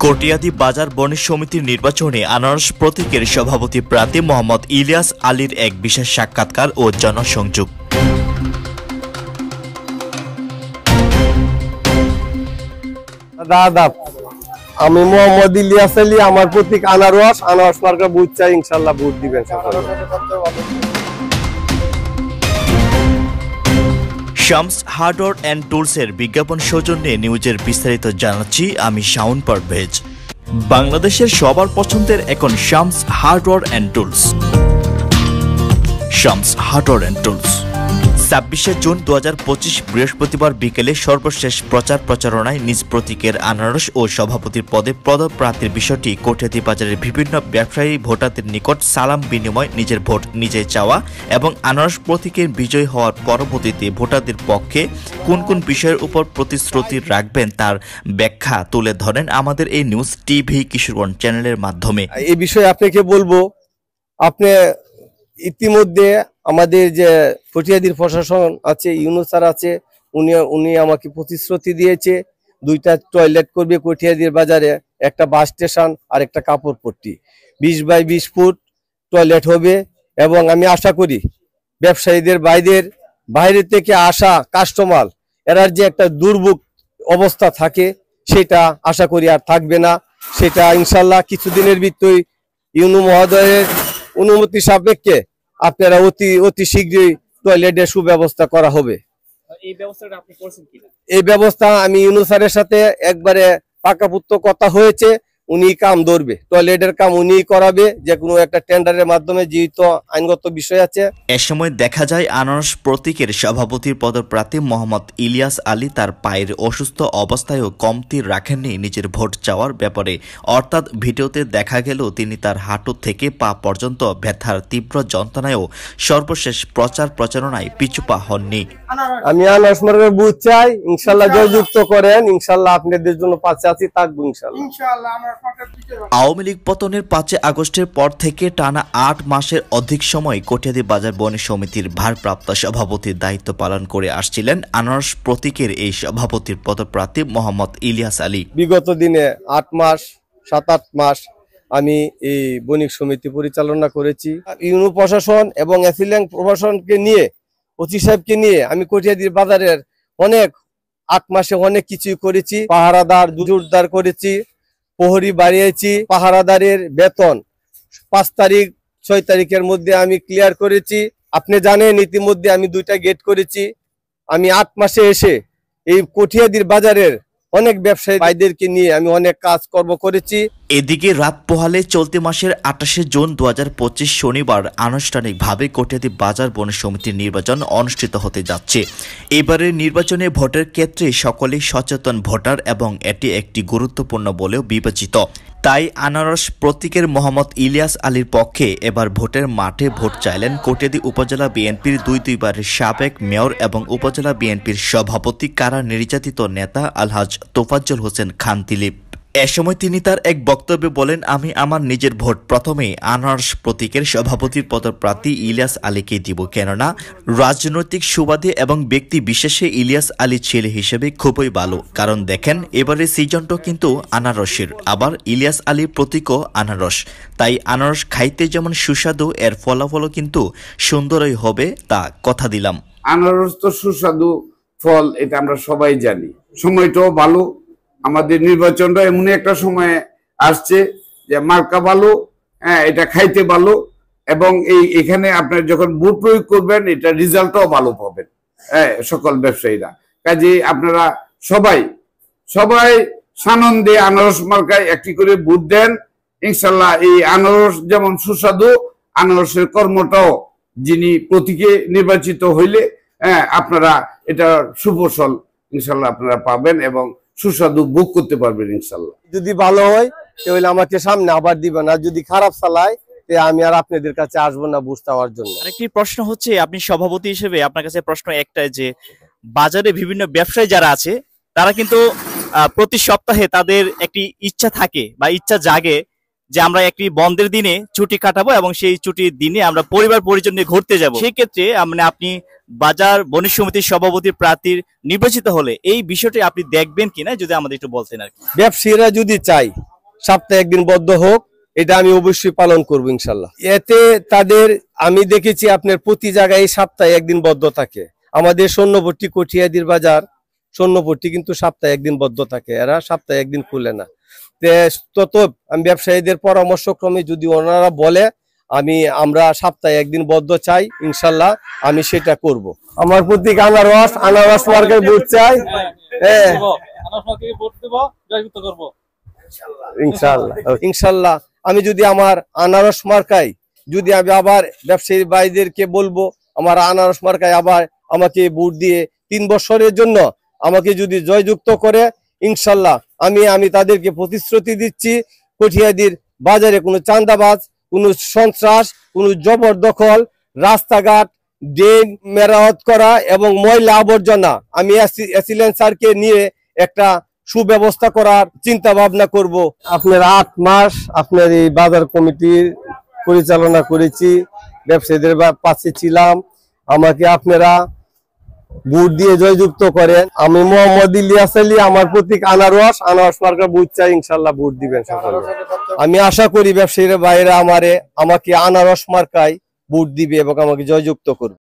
কটিয়াদী বাজার বণিক সমিতির নির্বাচনে আনারস প্রতীকের সভাপতি প্রার্থী মোহাম্মদ ইলিয়াস আলীর এক বিশেষ সাক্ষাৎকার ও জনসংযোগ। আমি মোহাম্মদ ইলিয়াস আলী, আমার প্রতীক আনারস। আনারস মার্কা ভোট চাই, ইনশাআল্লাহ ভোট দিবেন সকলে। শামস হার্ডওয়্যার অ্যান্ড টুলসের বিজ্ঞাপন সৌজন্যে নিউজের বিস্তারিত জানাচ্ছি আমি শাওন পারভেজ। বাংলাদেশের সবার পছন্দের এখন Shams hardware and tools. Shams hardware and tools ২৬শে জুন ২০২৫ বৃহস্পতিবার বিকেলে সর্বশেষ প্রচারণায় নিজ প্রতীকের আনারস ও সভাপতির পদে পদপ্রার্থীর বিষয়টি কটিয়াদী বাজারের বিভিন্ন ব্যবসায়ী ভোটারদের নিকট সালাম বিনিময়, নিজের ভোট নিজে চাওয়া এবং আনারস প্রতীকের বিজয়ী হওয়ার পরবর্তীতে ভোটারদের পক্ষে কোন কোন বিষয়ের উপর প্রতিশ্রুতি রাখবেন তার ব্যাখ্যা তুলে ধরেন আমাদের এই নিউজ টিভি কিশোরগঞ্জ চ্যানেলের মাধ্যমে। এই বিষয়ে আপনাকে বলবো, আপনি ইতিমধ্যে আমাদের যে কটিয়াদীর প্রশাসন আছে, ইউনূস স্যার আছে, উনি আমাকে প্রতিশ্রুতি দিয়েছে 2টা টয়লেট করবে কটিয়াদীর বাজারে, একটা বাস স্টেশন আর একটা কাপড় পট্টি, 20 বাই 20 ফুট টয়লেট হবে। এবং আমি আশা করি ব্যবসায়ীদের বাইরে থেকে আসা কাস্টমার এরার যে একটা দুর্ভোগ অবস্থা থাকে সেটা আশা করি আর থাকবে না। সেটা ইনশাল্লাহ কিছুদিনের ভিতরেই ইউনূ মহোদয়ের অনুমতি সাপেক্ষে আপনারা অতি শীঘ্রই টয়লেটের সুব্যবস্থা করা হবে। এই ব্যবস্থা আমি ইউনূস স্যারের সাথে একবারে পাকাপুক্ত কথা হয়েছে, উনি কাম ধরবে, টয়লেটের কাম উনি করাবে, যে কোনো একটা টেন্ডারের মাধ্যমে, যেহেতু আইনগত বিষয় আছে। এ সময় দেখা যায় আনারস প্রতীকের সভাপতির পদপ্রার্থী মোহাম্মদ ইলিয়াস আলী তার পায়ের অসুস্থ অবস্থায়ও কমতি রাখেননি নিজের ভোট চাওয়ার ব্যাপারে। অর্থাৎ ভিডিওতে দেখা গেল তিনি তার হাঁটু থেকে পা পর্যন্ত ব্যথার তীব্র যন্ত্রণায়ও সর্বশেষ প্রচারণায় পিছুপা হননি। আমি আনারস মার্কার ভোট চাই, ইনশাল্লাহ জয়যুক্ত করেন, ইনশাল্লাহ আপনাদের জন্য পাশে আছি, থাকবো ইনশাল্লাহ। আওয়ামী লীগ পতনের 5 আগস্টের পর থেকে টানা 8 মাসের অধিক সময় কটিয়াদী বাজার বণিক সমিতির ভারপ্রাপ্ত সভাপতির দায়িত্ব পালন করে আসছিলেন আনারস প্রতীকের এই সভাপতির পদপ্রার্থী মোহাম্মদ ইলিয়াস আলী। বিগত দিনে 7-8 মাস আমি এই বণিক সমিতি পরিচালনা করেছি। ইউনূ প্রশাসন এবং অ্যাফিলিয়েন্ট প্রশাসনকে নিয়ে, ওসি সাহেবকে নিয়ে আমি কটিয়াদীর বাজারের 8 মাসে অনেক কিছুই করেছি। পাহারাদার জোরদার করেছি, প্রহরী বাড়িয়েছি, পাহারাদারের বেতন 5 তারিখ 6 তারিখের মধ্যে আমি ক্লিয়ার করেছি। আপনি জানেন ইতিমধ্যে আমি 2টা গেট করেছি। আমি 8 মাসে এসে এই কটিয়াদীর বাজারের অনেক ব্যবসায়ী ভাইদেরকে নিয়ে আমি অনেক কাজকর্ম করেছি। এদিকে রাত পোহালে চলতি মাসের 28শে জুন 2025 শনিবার আনুষ্ঠানিকভাবে কটিয়াদী বাজার বণিক সমিতির নির্বাচন অনুষ্ঠিত হতে যাচ্ছে। এবারের নির্বাচনে ভোটের ক্ষেত্রে সকলেই সচেতন ভোটার এবং এটি একটি গুরুত্বপূর্ণ বলেও বিবেচিত। তাই আনারস প্রতীকের মোহাম্মদ ইলিয়াস আলীর পক্ষে এবার ভোটের মাঠে ভোট চাইলেন কটিয়াদী উপজেলা বিএনপির 2বারের সাবেক মেয়র এবং উপজেলা বিএনপির সভাপতি কারা নির্যাতিত নেতা আলহাজ তোফাজ্জল হোসেন খান দিলীপ। এ সময় তিনি তার এক বক্তব্যে বলেন, আমি আমার নিজের ভোট প্রথমে আনারস প্রতীকের সভাপতির পদপ্রার্থী ইলিয়াস আলীকে দিব, কেননা রাজনৈতিক সুবাদে এবং ব্যক্তি বিশেষে ইলিয়াস আলী ছেলে হিসেবে খুবই ভালো। কারণ দেখেন এবারের সিজনটা কিন্তু আনারসের, আবার ইলিয়াস আলীর প্রতীকও আনারস, তাই আনারস খাইতে যেমন সুস্বাদু এর ফলাফলও কিন্তু সুন্দরই হবে, তা কথা দিলাম। আনারস তো সুস্বাদু ফল, এটা আমরা সবাই জানি। সময়টাও ভালো, আমাদের নির্বাচনটা এমন একটা সময় আসছে যে মার্কা ভালো, হ্যাঁ এটা খাইতে ভালো, এবং এখানে আপনার যখন ভোট প্রয়োগ করবেন এটা রেজাল্টটাও ভালো পাবেন, হ্যাঁ সকল ব্যবসায়ীরা। কাজে আপনারা সবাই সানন্দে আনারস মার্কায় একটি করে ভোট দেন। ইনশাল্লাহ এই আনারস যেমন সুস্বাদু, আনারসের কর্মটাও যিনি প্রতীকে নির্বাচিত হইলে হ্যাঁ আপনারা এটা সুফসল ইনশাল্লাহ আপনারা পাবেন এবং সুস্বাদু ভোগ করতে পারবেন ইনশাল্লাহ। যদি ভালো হয় তাহলে আমাকে সামনে আবার দিবেন, আর যদি খারাপ চালায় আমি আর আপনাদের কাছে আসবো না বুঝ পাওয়ার জন্য। আরেকটি প্রশ্ন হচ্ছে, আপনি সভাপতি হিসেবে আপনার কাছে প্রশ্ন একটাই যে বাজারে বিভিন্ন ব্যবসায়ী যারা আছে তারা কিন্তু প্রতি সপ্তাহে তাদের একটি ইচ্ছা থাকে বা ইচ্ছা জাগে যে আমরা একটি বন্ধের দিনে ছুটি কাটাবো এবং সেই ছুটির দিনে আমরা পরিবার পরিজন নিয়ে ঘুরতে যাব। সেই ক্ষেত্রে মানে আপনি বাজার বণিক সমিতির সভাপতি প্রার্থীর নির্বাচিত হলে এই বিষয়টি আপনি দেখবেন কিনা যদি আমাদের একটু বলতেন আর কি। ব্যবসায়ীরা যদি চায় সপ্তাহে একদিন বদ্ধ হোক, এটা আমি অবশ্যই পালন করব ইনশাল্লাহ। এতে তাদের আমি দেখেছি আপনার প্রতি জায়গায় সপ্তাহে একদিন বদ্ধ থাকে। আমাদের সৈন্যপট্টি কঠিয়াদির বাজার সৈন্যপট্টি কিন্তু সপ্তাহে একদিন বদ্ধ থাকে, এরা সপ্তাহে একদিন খুলে না। তত আমি ব্যবসায়ীদের পরামর্শক্রমে যদি ওনারা বলে আমরা সপ্তাহে একদিন বদ্ধ চাই, ইনশাল্লাহ আমি সেটা করব। আমার প্রতীক আনারস মার্কায় ভোট চাই, ইনশাল্লাহ। আমি যদি আমার আনারস মার্কায় যদি আমি আবার ব্যবসায়ী ভাইদেরকে বলবো আমার আনারস মার্কায় আবার আমাকে ভোট দিয়ে 3 বছরের জন্য আমাকে যদি জয়যুক্ত করে, ইনশাল্লাহ আমি তাদেরকে প্রতিশ্রুতি দিচ্ছি, কঠিয়াদির বাজারে কোনো চাঁদাবাজ, কোনো সন্ত্রাস, কোনো জবরদখল, রাস্তাঘাট ড্রেন মেরামত করা এবং ময়লা আবর্জনা আমি এসিলেন্সারকে নিয়ে একটা সুব্যবস্থা করার চিন্তা ভাবনা করব। আপনার 8 মাস আপনার এই বাজার কমিটির পরিচালনা করেছি, ব্যবসায়ীদের পাশে ছিলাম। আমাকে আপনারা ভোট দিয়ে জয়যুক্ত করেন। আমি মোহাম্মদ ইলিয়াস আলী, আমার প্রতীক আনারস মার্কা ভোট চাই, ইনশাল্লাহ ভোট দিবেন সকলে। আমি আশা করি ব্যবসায়ীরা বাইরে আমাকে আনারস মার্কায় ভোট দিবে এবং আমাকে জয়যুক্ত করবে।